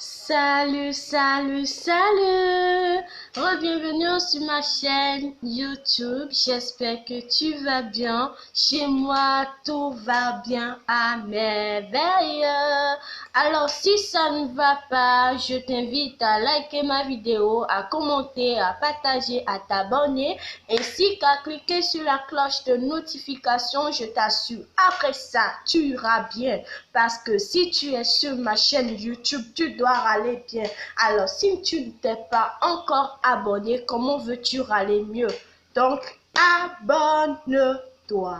Salut, salut, salut! Bienvenue sur ma chaîne YouTube. J'espère que tu vas bien. Chez moi, tout va bien à merveille. Alors, si ça ne va pas, je t'invite à liker ma vidéo, à commenter, à partager, à t'abonner, ainsi qu'à cliquer sur la cloche de notification. Je t'assure, après ça, tu iras bien. Parce que si tu es sur ma chaîne YouTube, tu dois aller bien. Alors, si tu ne t'es pas encore abonné, comment veux-tu aller mieux? Donc, abonne-toi.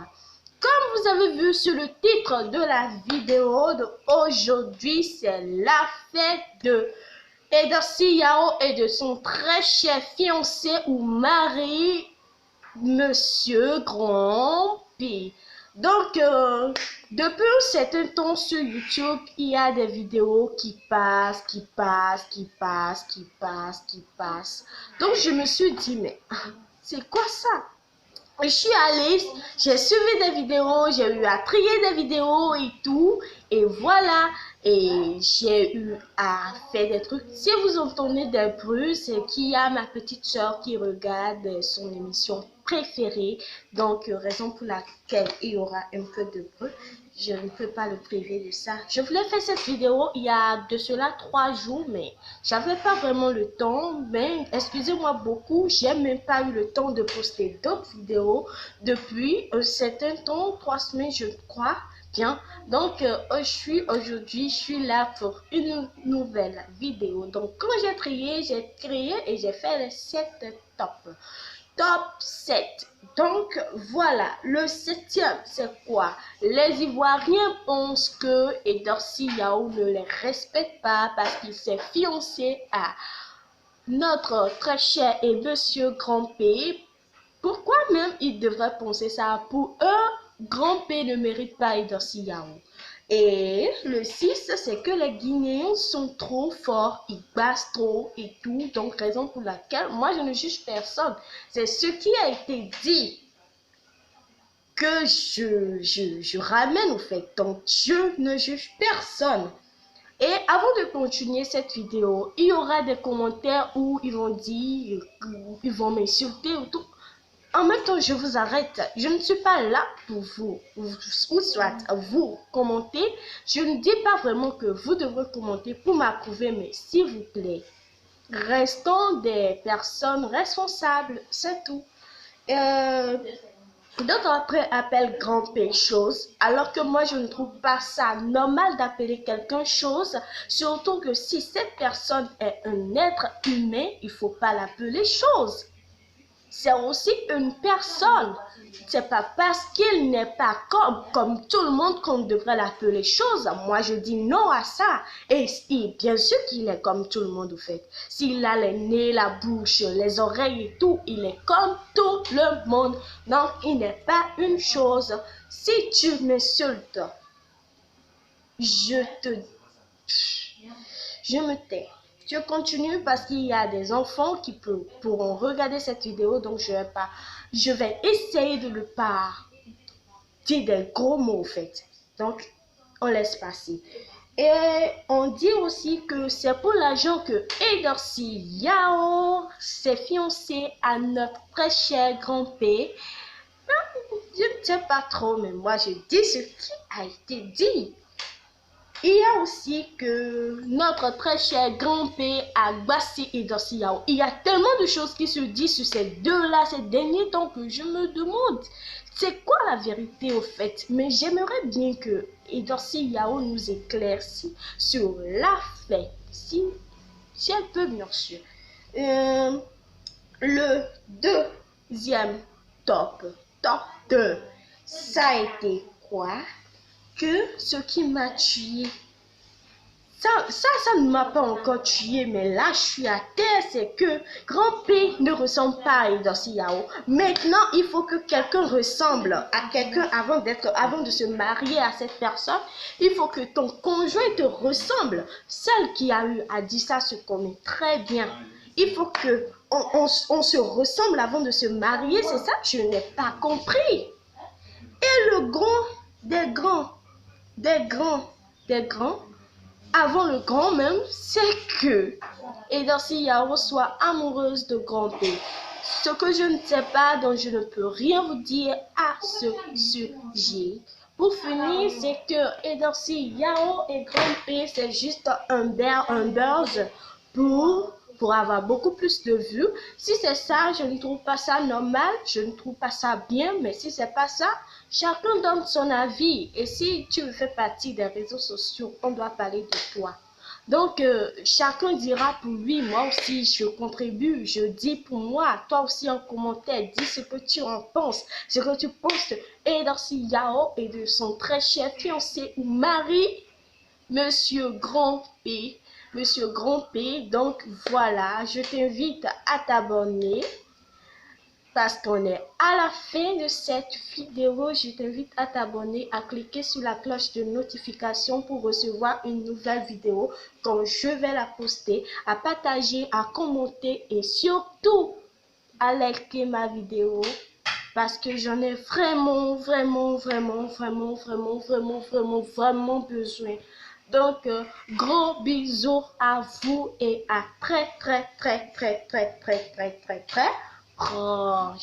Comme vous avez vu sur le titre de la vidéo d'aujourd'hui, c'est la fête de Edercy Yao et de son très cher fiancé ou mari, Monsieur Grand P. Donc, depuis un certain temps sur YouTube, il y a des vidéos qui passent. Donc, je me suis dit, mais c'est quoi ça? Je suis allée, j'ai suivi des vidéos, j'ai eu à trier des vidéos et tout. Et voilà, et j'ai eu à faire des trucs. Si vous entendez des bruits, c'est qu'il y a ma petite soeur qui regarde son émission préférée. Donc, raison pour laquelle il y aura un peu de bruit. Je ne peux pas le priver de ça. Je voulais faire cette vidéo il y a de cela 3 jours, mais j'avais pas vraiment le temps. Mais excusez-moi beaucoup, j'ai même pas eu le temps de poster d'autres vidéos depuis un certain temps, 3 semaines je crois. Bien, donc aujourd'hui je suis là pour une nouvelle vidéo. Donc quand j'ai trié, j'ai créé et j'ai fait les 7 tops. Top 7. Donc voilà, le 7e, c'est quoi? Les Ivoiriens pensent que Edercy Yao ne les respecte pas parce qu'il s'est fiancé à notre très cher et monsieur Grand P. Pourquoi même ils devraient penser ça? Pour eux, Grand P ne mérite pas Edercy Yao. Et le 6, c'est que les Guinéens sont trop forts, ils passent trop et tout. Donc, raison pour laquelle moi, je ne juge personne. C'est ce qui a été dit que je ramène au fait. Donc, je ne juge personne. Et avant de continuer cette vidéo, il y aura des commentaires où ils vont dire, ils vont m'insulter ou tout. En même temps, je vous arrête. Je ne suis pas là pour vous, ou soit vous commenter. Je ne dis pas vraiment que vous devrez commenter pour m'approuver, mais s'il vous plaît, restons des personnes responsables, c'est tout. D'autres après appellent grand P chose, alors que moi je ne trouve pas ça normal d'appeler quelqu'un chose, surtout que si cette personne est un être humain, il ne faut pas l'appeler chose. C'est aussi une personne. C'est pas parce qu'il n'est pas comme tout le monde qu'on devrait l'appeler chose. Moi, je dis non à ça. Et bien sûr qu'il est comme tout le monde, au fait. S'il a les nez, la bouche, les oreilles et tout, il est comme tout le monde. Donc, il n'est pas une chose. Si tu m'insultes, je me tais. Je continue parce qu'il y a des enfants qui pourront regarder cette vidéo, donc je vais essayer de ne pas dire des gros mots, en fait. Donc, on laisse passer. Et on dit aussi que c'est pour l'argent que Edercy Yao s'est fiancé à notre très cher Grand P. Je ne sais pas trop, mais moi je dis ce qui a été dit. Il y a aussi que notre très cher Grand P a Gbassi et Edercy Yao. Il y a tellement de choses qui se disent sur ces deux-là ces derniers temps que je me demande c'est quoi la vérité au fait. Mais j'aimerais bien que Edercy Yao nous éclaircisse sur la fête. Si elle peut bien sûr. Le deuxième top 2, ça a été quoi? Que ce qui m'a tué, ça ne m'a pas encore tué, mais là je suis à terre, c'est que Grand P ne ressemble pas à Edercy Yao. Maintenant, il faut que quelqu'un ressemble à quelqu'un avant de se marier à cette personne. Il faut que ton conjoint te ressemble. Celle qui a eu à dire ça se connaît très bien. Il faut que on se ressemble avant de se marier, c'est ça que je n'ai pas compris. Et le grand des grands, avant le grand même, c'est que Edercy Yao soit amoureuse de Grand P. Ce que je ne sais pas, donc je ne peux rien vous dire à ce sujet. Pour finir, c'est que Edercy Yao et Grand P, c'est juste un buzz pour avoir beaucoup plus de vues. Si c'est ça, je ne trouve pas ça normal, je ne trouve pas ça bien, mais si c'est pas ça, chacun donne son avis. Et si tu fais partie des réseaux sociaux, on doit parler de toi. Donc, chacun dira pour lui, moi aussi, je contribue, je dis pour moi, toi aussi en commentaire, dis ce que tu en penses, ce que tu penses de Edercy Yao et de son très cher fiancé ou mari, Monsieur Grand P. Monsieur Grand P. Donc, voilà, je t'invite à t'abonner. Parce qu'on est à la fin de cette vidéo, je t'invite à t'abonner, à cliquer sur la cloche de notification pour recevoir une nouvelle vidéo quand je vais la poster, à partager, à commenter et surtout à liker ma vidéo parce que j'en ai vraiment besoin. Donc, gros bisous à vous et à très prochainement.